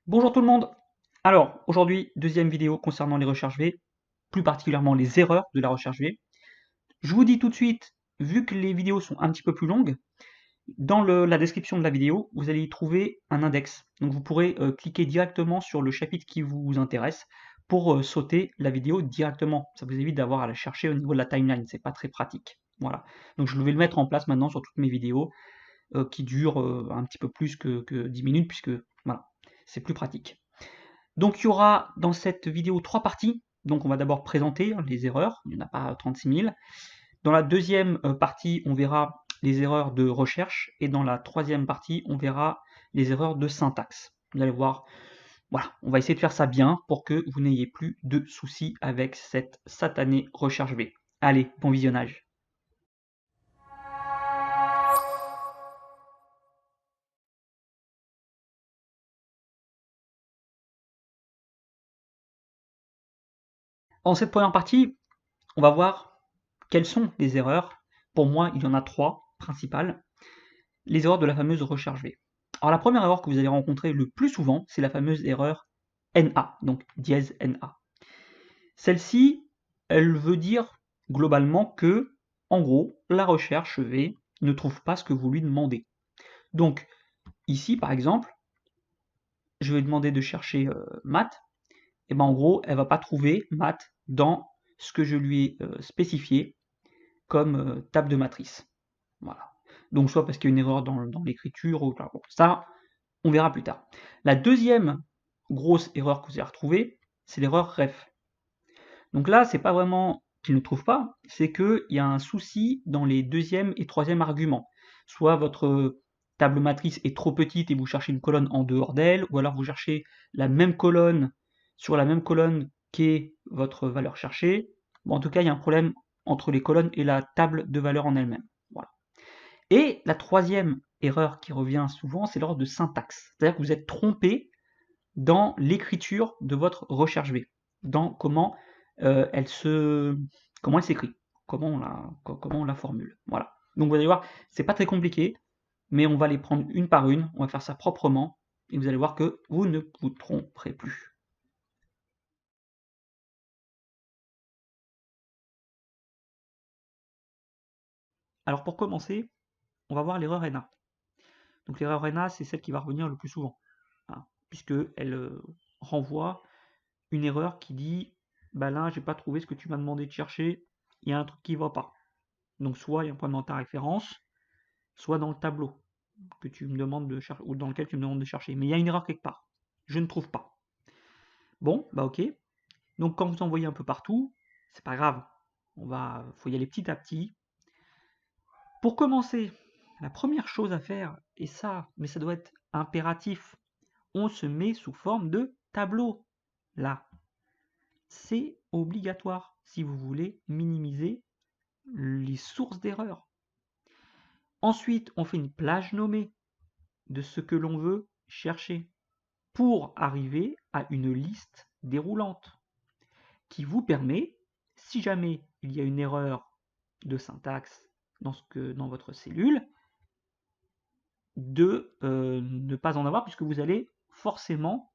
Bonjour tout le monde. Alors, aujourd'hui, deuxième vidéo concernant les recherches V, plus particulièrement les erreurs de la recherche V. Je vous dis tout de suite, vu que les vidéos sont un petit peu plus longues, dans la description de la vidéo, vous allez y trouver un index. Donc vous pourrez cliquer directement sur le chapitre qui vous intéresse pour sauter la vidéo directement. Ça vous évite d'avoir à la chercher au niveau de la timeline, c'est pas très pratique. Voilà. Donc je vais le mettre en place maintenant sur toutes mes vidéos qui durent un petit peu plus que 10 minutes, puisque voilà, c'est plus pratique. Donc il y aura dans cette vidéo 3 parties. Donc on va d'abord présenter les erreurs, il n'y en a pas 36 000. Dans la deuxième partie, on verra les erreurs de recherche, et dans la troisième partie, on verra les erreurs de syntaxe. Vous allez voir, voilà, on va essayer de faire ça bien pour que vous n'ayez plus de soucis avec cette satanée recherche V. Allez, bon visionnage. En cette première partie, on va voir quelles sont les erreurs. Pour moi, il y en a 3 principales. Les erreurs de la fameuse recherche V. Alors la première erreur que vous allez rencontrer le plus souvent, c'est la fameuse erreur NA, donc dièse NA. Celle-ci, elle veut dire globalement que, en gros, la recherche V ne trouve pas ce que vous lui demandez. Donc ici, par exemple, je vais demander de chercher maths, et ben en gros, elle va pas trouver maths dans ce que je lui ai spécifié comme table de matrice. Voilà. Donc soit parce qu'il y a une erreur dans l'écriture, ou bon, ça, on verra plus tard. La deuxième grosse erreur que vous allez retrouver, c'est l'erreur ref. Donc là, c'est pas vraiment qu'il ne trouve pas, c'est qu'il y a un souci dans les deuxième et troisième arguments. Soit votre table matrice est trop petite et vous cherchez une colonne en dehors d'elle, ou alors vous cherchez la même colonne sur la même colonne qu'est votre valeur cherchée. Bon, en tout cas, il y a un problème entre les colonnes et la table de valeur en elle-même. Voilà. Et la troisième erreur qui revient souvent, c'est l'erreur de syntaxe. C'est-à-dire que vous êtes trompé dans l'écriture de votre recherche V, dans elle se, comment elle s'écrit, comment on la formule. Voilà. Donc vous allez voir, c'est pas très compliqué, mais on va les prendre une par une, on va faire ça proprement, et vous allez voir que vous ne vous tromperez plus. Alors pour commencer, on va voir l'erreur NA. Donc l'erreur NA, c'est celle qui va revenir le plus souvent, hein, puisqu'elle renvoie une erreur qui dit bah là, j'ai pas trouvé ce que tu m'as demandé de chercher, il y a un truc qui va pas. Donc soit il y a un problème dans ta référence, soit dans le tableau que tu me demandes de chercher, ou dans lequel tu me demandes de chercher. Mais il y a une erreur quelque part. Je ne trouve pas. Bon, bah ok. Donc quand vous envoyez un peu partout, c'est pas grave. Faut y aller petit à petit. Pour commencer, la première chose à faire, et ça, mais ça doit être impératif, on se met sous forme de tableau. Là, c'est obligatoire si vous voulez minimiser les sources d'erreurs. Ensuite, on fait une plage nommée de ce que l'on veut chercher pour arriver à une liste déroulante qui vous permet, si jamais il y a une erreur de syntaxe dans votre cellule, de ne pas en avoir, puisque vous allez forcément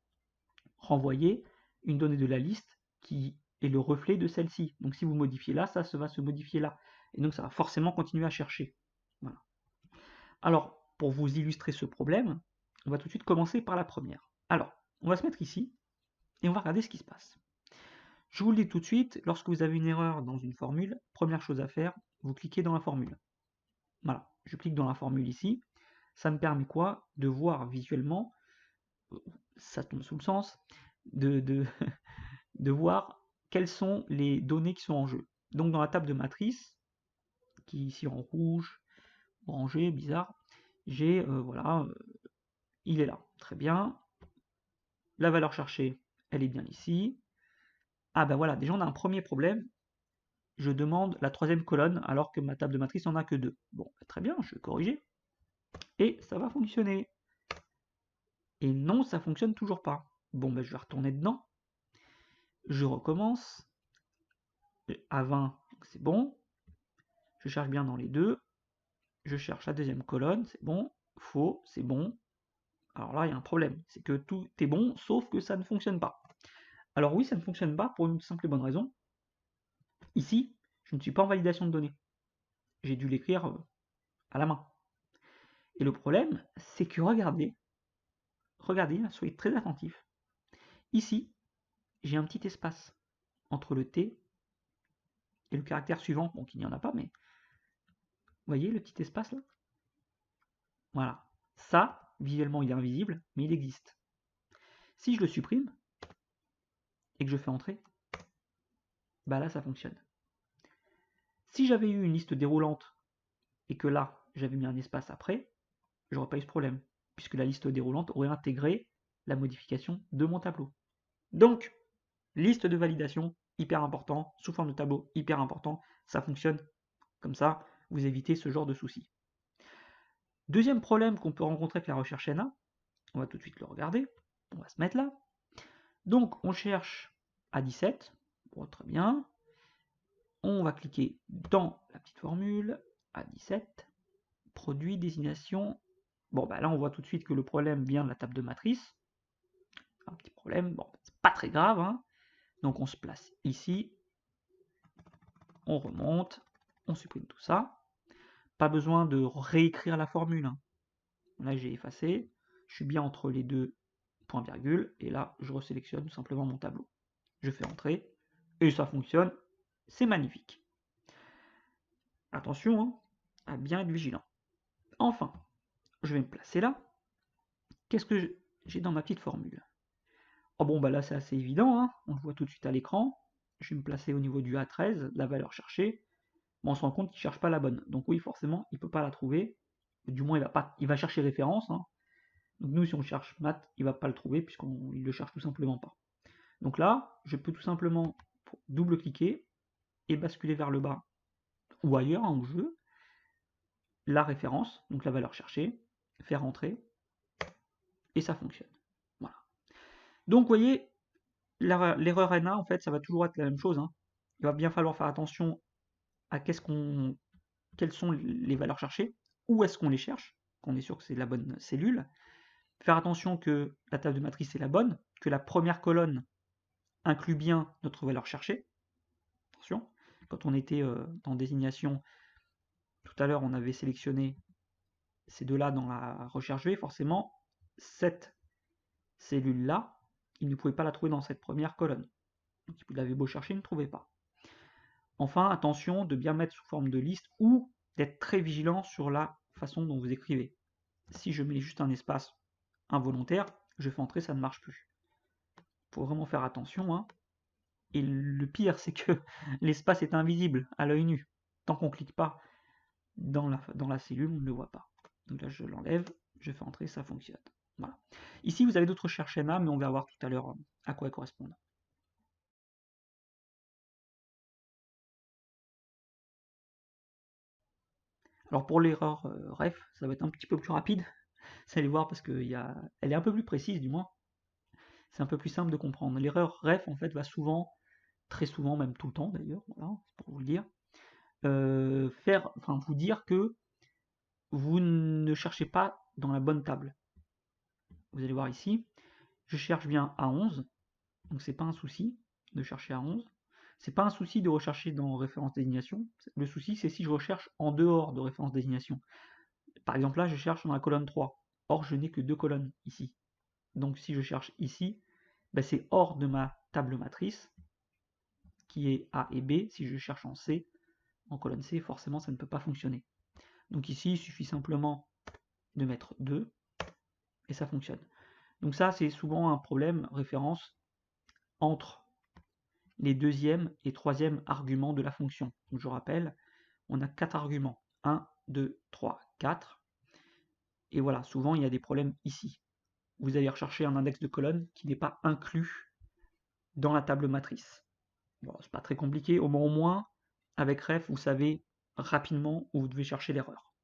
renvoyer une donnée de la liste qui est le reflet de celle-ci. Donc si vous modifiez là, ça va se modifier là. Et donc ça va forcément continuer à chercher. Voilà. Alors, pour vous illustrer ce problème, on va tout de suite commencer par la première. Alors, on va se mettre ici et on va regarder ce qui se passe. Je vous le dis tout de suite, lorsque vous avez une erreur dans une formule, première chose à faire, vous cliquez dans la formule. Voilà, je clique dans la formule ici. Ça me permet quoi? De voir visuellement, ça tombe sous le sens, de de voir quelles sont les données qui sont en jeu. Donc dans la table de matrice, qui est ici en rouge, orangé, bizarre, j'ai, voilà, il est là, très bien. La valeur cherchée, elle est bien ici. Ah ben voilà, déjà on a un premier problème. Je demande la troisième colonne alors que ma table de matrice n'en a que deux. Bon, très bien, je vais corriger. Et ça va fonctionner. Et non, ça fonctionne toujours pas. Bon, ben je vais retourner dedans. Je recommence. À 20, c'est bon. Je cherche bien dans les deux. Je cherche la deuxième colonne, c'est bon. Faux, c'est bon. Alors là, il y a un problème, c'est que tout est bon, sauf que ça ne fonctionne pas. Alors oui, ça ne fonctionne pas pour une simple et bonne raison. Ici, je ne suis pas en validation de données. J'ai dû l'écrire à la main. Et le problème, c'est que regardez, soyez très attentifs. Ici, j'ai un petit espace entre le T et le caractère suivant, bon, qu'il n'y en a pas, mais vous voyez le petit espace là? Voilà. Ça, visuellement, il est invisible, mais il existe. Si je le supprime et que je fais entrer, bah là, ça fonctionne. Si j'avais eu une liste déroulante et que là, j'avais mis un espace après, j'aurais pas eu ce problème, puisque la liste déroulante aurait intégré la modification de mon tableau. Donc, liste de validation, hyper important, sous forme de tableau, hyper important, ça fonctionne comme ça, vous évitez ce genre de soucis. Deuxième problème qu'on peut rencontrer avec la recherche NA, on va tout de suite le regarder, on va se mettre là. Donc on cherche à 17, bon, très bien, on va cliquer dans la petite formule, à 17, produit, désignation, bon bah là on voit tout de suite que le problème vient de la table de matrice, un petit problème, bon c'est pas très grave, hein. Donc on se place ici, on remonte, on supprime tout ça, pas besoin de réécrire la formule, hein. Là j'ai effacé, je suis bien entre les deux points virgule, et là je resélectionne tout simplement mon tableau. Je fais entrer, et ça fonctionne, c'est magnifique. Attention, hein, à bien être vigilant. Enfin, je vais me placer là. Qu'est-ce que j'ai dans ma petite formule? Oh bon, bah là c'est assez évident, hein, on le voit tout de suite à l'écran. Je vais me placer au niveau du A13, la valeur cherchée. Bon, on se rend compte qu'il ne cherche pas la bonne. Donc oui, forcément, il ne peut pas la trouver. Du moins, il va chercher référence, hein. Donc nous, si on cherche maths, il ne va pas le trouver puisqu'il ne le cherche tout simplement pas. Donc là, je peux tout simplement double-cliquer et basculer vers le bas ou ailleurs, hein, où je veux, la référence, donc la valeur cherchée, faire entrer, et ça fonctionne. Voilà. Donc vous voyez, l'erreur NA, en fait, ça va toujours être la même chose, hein. Il va bien falloir faire attention à quelles sont les valeurs cherchées, où est-ce qu'on les cherche, qu'on est sûr que c'est la bonne cellule. Faire attention que la table de matrice est la bonne, que la première colonne inclut bien notre valeur cherchée. Attention, quand on était dans désignation, tout à l'heure on avait sélectionné ces deux-là dans la recherche V, forcément, cette cellule-là, il ne pouvait pas la trouver dans cette première colonne. Donc il avait beau chercher, il ne trouvait pas. Enfin, attention de bien mettre sous forme de liste ou d'être très vigilant sur la façon dont vous écrivez. Si je mets juste un espace involontaire, je fais entrer, ça ne marche plus. Il faut vraiment faire attention, hein. Et le pire, c'est que l'espace est invisible à l'œil nu. Tant qu'on ne clique pas dans la cellule, on ne le voit pas. Donc là, je l'enlève, je fais entrer, ça fonctionne. Voilà. Ici, vous avez d'autres recherches NA, mais on va voir tout à l'heure à quoi elles correspondent. Alors pour l'erreur ref, ça va être un petit peu plus rapide. Vous allez voir parce qu'elle est un peu plus précise du moins. C'est un peu plus simple de comprendre. L'erreur ref en fait va souvent, très souvent, même tout le temps d'ailleurs, voilà, c'est pour vous le dire, vous dire que vous ne cherchez pas dans la bonne table. Vous allez voir ici, je cherche bien à 11, donc c'est pas un souci de chercher à 11. C'est pas un souci de rechercher dans référence désignation. Le souci, c'est si je recherche en dehors de référence désignation. Par exemple, là, je cherche dans la colonne 3. Or, je n'ai que deux colonnes ici. Donc, si je cherche ici, ben, c'est hors de ma table matrice, qui est A et B. Si je cherche en C, en colonne C, forcément, ça ne peut pas fonctionner. Donc ici, il suffit simplement de mettre 2, et ça fonctionne. Donc ça, c'est souvent un problème, référence, entre les deuxième et troisième arguments de la fonction. Donc je rappelle, on a 4 arguments. 1, 2, 3, 4. Et voilà, souvent il y a des problèmes ici. Vous allez rechercher un index de colonne qui n'est pas inclus dans la table matrice. Bon, c'est pas très compliqué, au moins, avec ref, vous savez rapidement où vous devez chercher l'erreur.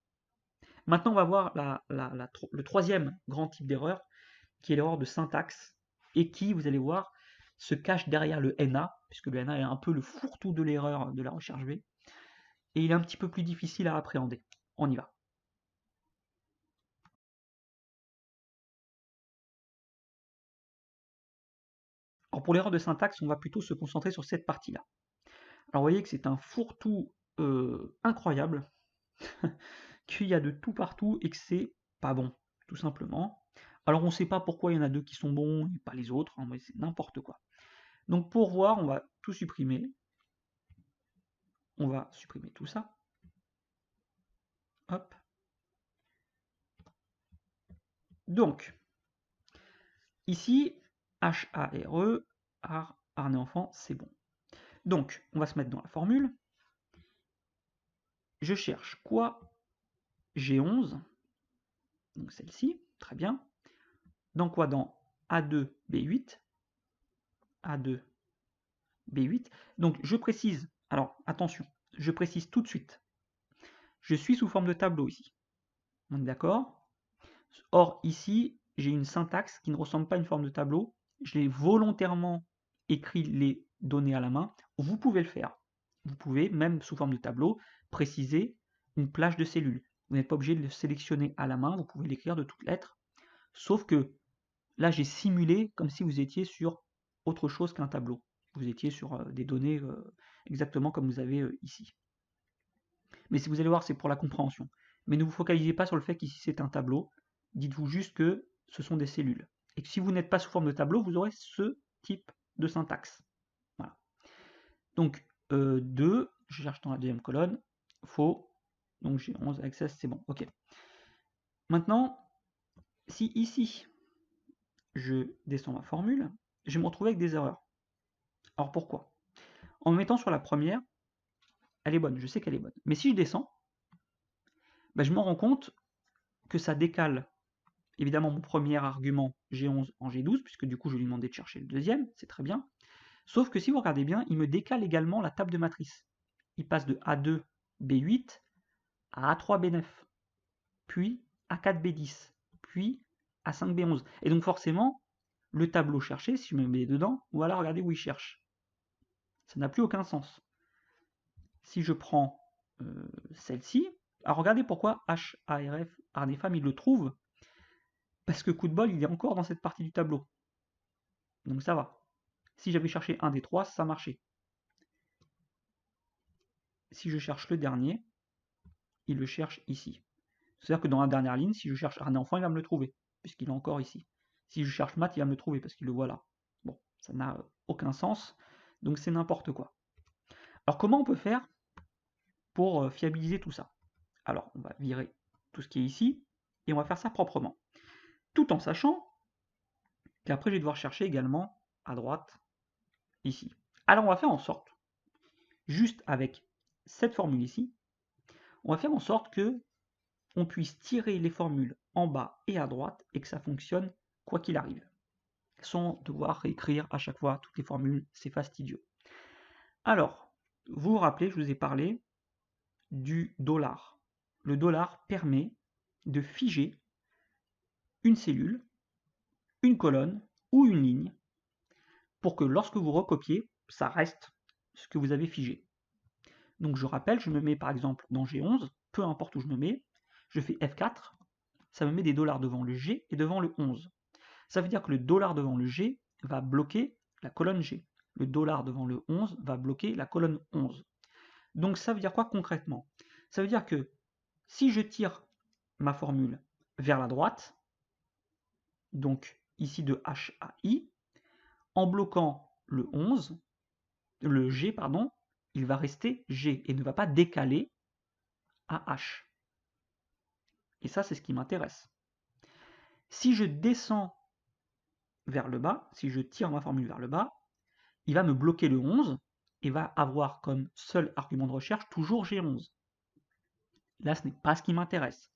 Maintenant, on va voir le troisième grand type d'erreur, qui est l'erreur de syntaxe, et qui, vous allez voir, se cache derrière le NA, puisque le NA est un peu le fourre-tout de l'erreur de la recherche V, et il est un petit peu plus difficile à appréhender. On y va. Alors pour l'erreur de syntaxe, on va plutôt se concentrer sur cette partie-là. Alors vous voyez que c'est un fourre-tout incroyable, qu'il y a de tout partout et que c'est pas bon, tout simplement. Alors on ne sait pas pourquoi il y en a deux qui sont bons et pas les autres, hein, mais c'est n'importe quoi. Donc pour voir, on va tout supprimer. On va supprimer tout ça. Hop. Donc, ici, H-A-R-E, Arne enfant, c'est bon. Donc, on va se mettre dans la formule. Je cherche quoi G11, donc celle-ci, très bien. Dans quoi Dans A2, B8. A2, B8. Donc, je précise, alors attention, je précise tout de suite. Je suis sous forme de tableau ici. On est d'accord? Or, ici, j'ai une syntaxe qui ne ressemble pas à une forme de tableau. Je l'ai volontairement écrit les données à la main. Vous pouvez le faire. Vous pouvez, même sous forme de tableau, préciser une plage de cellules. Vous n'êtes pas obligé de le sélectionner à la main, vous pouvez l'écrire de toutes lettres. Sauf que là, j'ai simulé comme si vous étiez sur autre chose qu'un tableau. Vous étiez sur des données exactement comme vous avez ici. Mais si vous allez voir, c'est pour la compréhension. Mais ne vous focalisez pas sur le fait qu'ici c'est un tableau. Dites-vous juste que ce sont des cellules. Et que si vous n'êtes pas sous forme de tableau, vous aurez ce type de syntaxe. Voilà. Donc, 2, je cherche dans la deuxième colonne, faux. Donc j'ai 11 access, c'est bon, ok. Maintenant, si ici, je descends ma formule, je vais me retrouver avec des erreurs. Alors pourquoi? En me mettant sur la première, elle est bonne, je sais qu'elle est bonne. Mais si je descends, ben, je me rends compte que ça décale évidemment mon premier argument G11 en G12, puisque du coup je lui demandais de chercher le deuxième, c'est très bien. Sauf que si vous regardez bien, il me décale également la table de matrice. Il passe de A2 B8 à A3 B9, puis A4 B10, puis A5 B11. Et donc forcément, le tableau cherché, si je me mets dedans, voilà, regardez où il cherche. Ça n'a plus aucun sens. Si je prends celle-ci, alors regardez pourquoi HARF, Arnefam, il le trouve, parce que coup de bol, il est encore dans cette partie du tableau. Donc ça va. Si j'avais cherché un des trois, ça marchait. Si je cherche le dernier, il le cherche ici. C'est-à-dire que dans la dernière ligne, si je cherche un enfant, il va me le trouver, puisqu'il est encore ici. Si je cherche maths, il va me le trouver, parce qu'il le voit là. Bon, ça n'a aucun sens, donc c'est n'importe quoi. Alors comment on peut faire pour fiabiliser tout ça? Alors, on va virer tout ce qui est ici, et on va faire ça proprement. Tout en sachant qu'après, je vais devoir chercher également à droite, ici. Alors, on va faire en sorte, juste avec cette formule ici, on va faire en sorte que on puisse tirer les formules en bas et à droite et que ça fonctionne quoi qu'il arrive. Sans devoir réécrire à chaque fois toutes les formules, c'est fastidieux. Alors, vous vous rappelez, je vous ai parlé du dollar. Le dollar permet de figer une cellule, une colonne ou une ligne pour que lorsque vous recopiez, ça reste ce que vous avez figé. Donc je rappelle, je me mets par exemple dans G11, peu importe où je me mets, je fais F4, ça me met des dollars devant le G et devant le 11. Ça veut dire que le dollar devant le G va bloquer la colonne G. Le dollar devant le 11 va bloquer la colonne 11. Donc ça veut dire quoi concrètement? Ça veut dire que si je tire ma formule vers la droite, donc ici de H à I, en bloquant le 11, le G, pardon, il va rester G et ne va pas décaler à H. Et ça, c'est ce qui m'intéresse. Si je descends vers le bas, si je tire ma formule vers le bas, il va me bloquer le 11 et va avoir comme seul argument de recherche toujours G11. Là, ce n'est pas ce qui m'intéresse.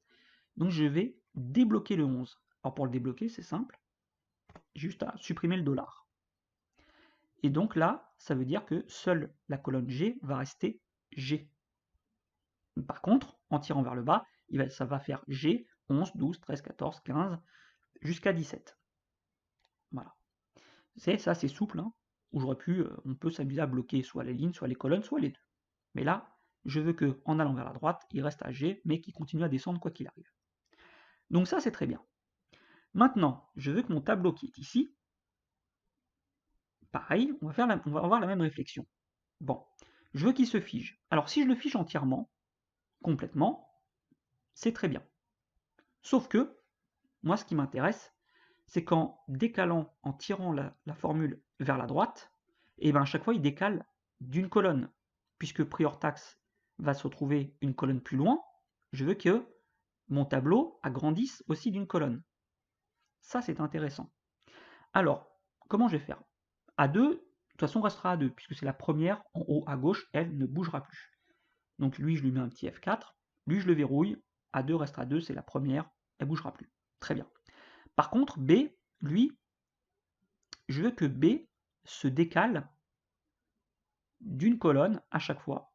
Donc je vais débloquer le 11. Alors pour le débloquer, c'est simple, juste à supprimer le dollar. Et donc là, ça veut dire que seule la colonne G va rester G. Par contre, en tirant vers le bas, ça va faire G, 11, 12, 13, 14, 15, jusqu'à 17. Voilà. Ça, c'est souple, hein, où on peut s'amuser à bloquer soit les lignes, soit les colonnes, soit les deux. Mais là, je veux que, en allant vers la droite, il reste à G, mais qu'il continue à descendre quoi qu'il arrive. Donc ça, c'est très bien. Maintenant, je veux que mon tableau qui est ici pareil, on va avoir la même réflexion. Bon, je veux qu'il se fige. Alors si je le fige entièrement, complètement, c'est très bien. Sauf que, moi ce qui m'intéresse, c'est qu'en décalant, en tirant la formule vers la droite, et ben à chaque fois il décale d'une colonne. Puisque prior tax va se retrouver une colonne plus loin, je veux que mon tableau agrandisse aussi d'une colonne. Ça c'est intéressant. Alors, comment je vais faire? A2, de toute façon restera A2, puisque c'est la première en haut à gauche, elle ne bougera plus. Donc lui, je lui mets un petit F4, lui je le verrouille, A2 restera 2, c'est la première, elle ne bougera plus. Très bien. Par contre, B, lui, je veux que B se décale d'une colonne à chaque fois.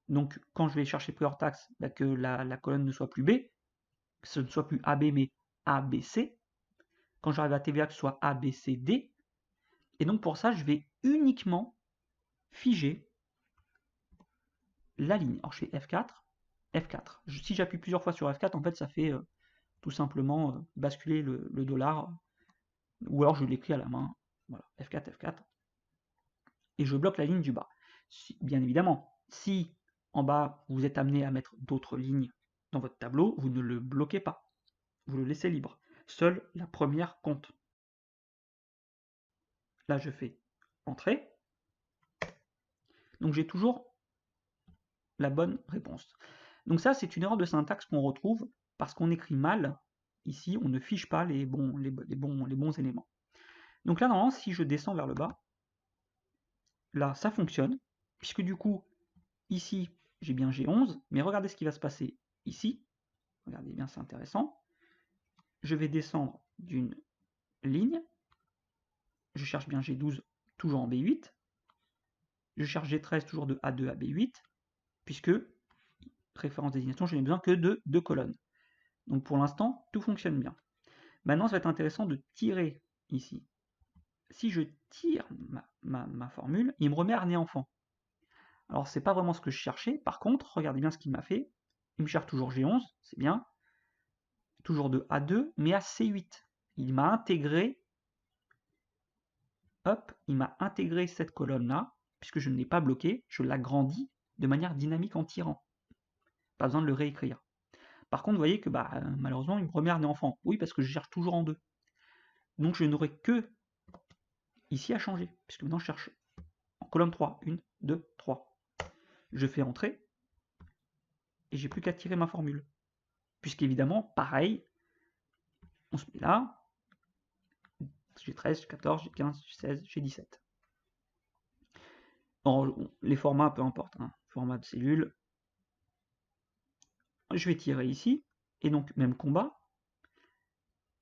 Donc quand je vais chercher prior tax, bah, que la colonne ne soit plus B, que ce ne soit plus AB mais ABC. Quand j'arrive à TVA, que ce soit ABCD. Et donc pour ça, je vais uniquement figer la ligne. Alors je fais F4, F4. Si j'appuie plusieurs fois sur F4, en fait, ça fait tout simplement basculer le dollar, ou alors je l'écris à la main. Voilà, F4, F4. Et je bloque la ligne du bas. Bien évidemment, si en bas vous êtes amené à mettre d'autres lignes dans votre tableau, vous ne le bloquez pas. Vous le laissez libre. Seule la première compte. Là, je fais Entrée. Donc j'ai toujours la bonne réponse. Donc ça, c'est une erreur de syntaxe qu'on retrouve parce qu'on écrit mal. Ici, on ne fiche pas les bons éléments. Donc là, normalement, si je descends vers le bas, là, ça fonctionne, puisque du coup, ici, j'ai bien G11, mais regardez ce qui va se passer ici. Regardez bien, c'est intéressant. Je vais descendre d'une ligne, je cherche bien G12, toujours en B8, je cherche G13, toujours de A2 à B8, puisque, référence désignation, je n'ai besoin que de 2 colonnes. Donc pour l'instant, tout fonctionne bien. Maintenant, ça va être intéressant de tirer ici. Si je tire ma formule, il me remet harnais enfant. Alors, c'est pas vraiment ce que je cherchais. Par contre, regardez bien ce qu'il m'a fait. Il me cherche toujours G11, c'est bien. Toujours de A2, mais à C8. Il m'a intégré, hop, il m'a intégré cette colonne-là, puisque je ne l'ai pas bloquée, je l'agrandis de manière dynamique en tirant. Pas besoin de le réécrire. Par contre, vous voyez que malheureusement, il me remet harnais enfant. Oui, parce que je cherche toujours en 2. Donc je n'aurai que ici à changer, puisque maintenant je cherche en colonne 3. 1, 2, 3. Je fais entrer, et j'ai plus qu'à tirer ma formule. Puisqu'évidemment, pareil, on se met là, j'ai 13, j'ai 14, j'ai 15, j'ai 16, j'ai 17. Alors, les formats, peu importe, hein, format de cellule. Je vais tirer ici, et donc même combat.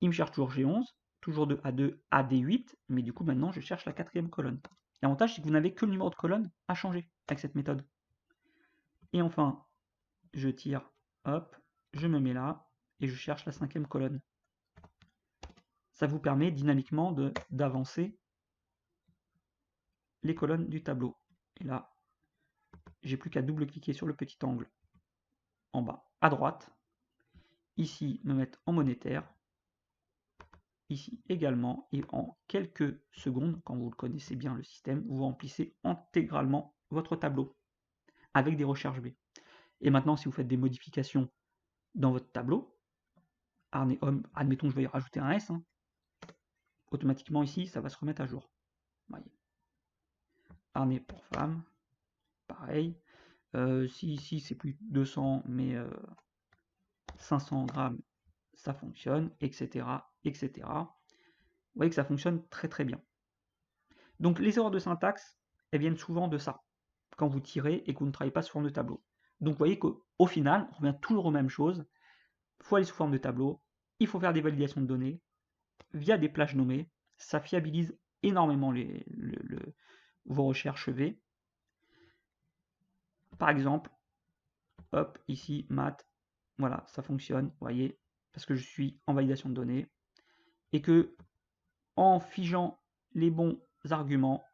Il me cherche toujours G11, toujours de A2 à D8, mais du coup maintenant je cherche la quatrième colonne. L'avantage c'est que vous n'avez que le numéro de colonne à changer avec cette méthode. Et enfin, je tire, hop, je me mets là, et je cherche la cinquième colonne. Ça vous permet dynamiquement d'avancer les colonnes du tableau. Et là, j'ai plus qu'à double-cliquer sur le petit angle en bas à droite. Ici, me mettre en monétaire. Ici également. Et en quelques secondes, quand vous connaissez bien le système, vous remplissez intégralement votre tableau avec des recherches B. Et maintenant, si vous faites des modifications dans votre tableau, harnais homme, admettons que je vais y rajouter un S, hein, automatiquement ici, ça va se remettre à jour. Voyez. Harnais pour femme, pareil. Si ici c'est plus 200, mais 500 grammes, ça fonctionne, etc., etc. Vous voyez que ça fonctionne très très bien. Donc les erreurs de syntaxe, elles viennent souvent de ça, quand vous tirez et que vous ne travaillez pas sous forme de tableau. Donc vous voyez qu'au final, on revient toujours aux mêmes choses. Il faut aller sous forme de tableau, il faut faire des validations de données via des plages nommées, ça fiabilise énormément vos recherches V. Par exemple, hop, ici, maths, voilà, ça fonctionne, vous voyez, parce que je suis en validation de données, et que en figeant les bons arguments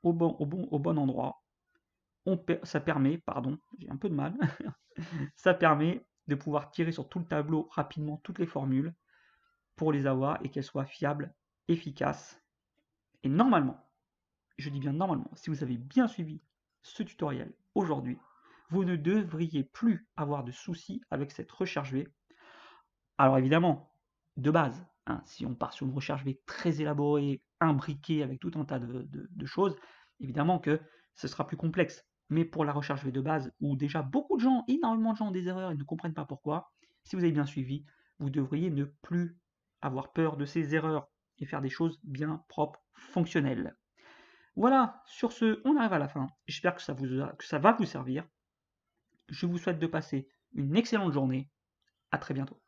au bon endroit, ça permet, pardon, j'ai un peu de mal, ça permet de pouvoir tirer sur tout le tableau rapidement toutes les formules pour les avoir et qu'elles soient fiables, efficaces. Et normalement, je dis bien normalement, si vous avez bien suivi ce tutoriel aujourd'hui, vous ne devriez plus avoir de soucis avec cette recherche V. Alors évidemment, de base, hein, si on part sur une recherche V très élaborée, imbriquée avec tout un tas de choses, évidemment que ce sera plus complexe. Mais pour la recherche V de base, où déjà beaucoup de gens, énormément de gens ont des erreurs et ne comprennent pas pourquoi, si vous avez bien suivi, vous devriez ne plus avoir peur de ces erreurs et faire des choses bien propres, fonctionnelles. Voilà, sur ce, on arrive à la fin. J'espère que ça va vous servir. Je vous souhaite de passer une excellente journée. À très bientôt.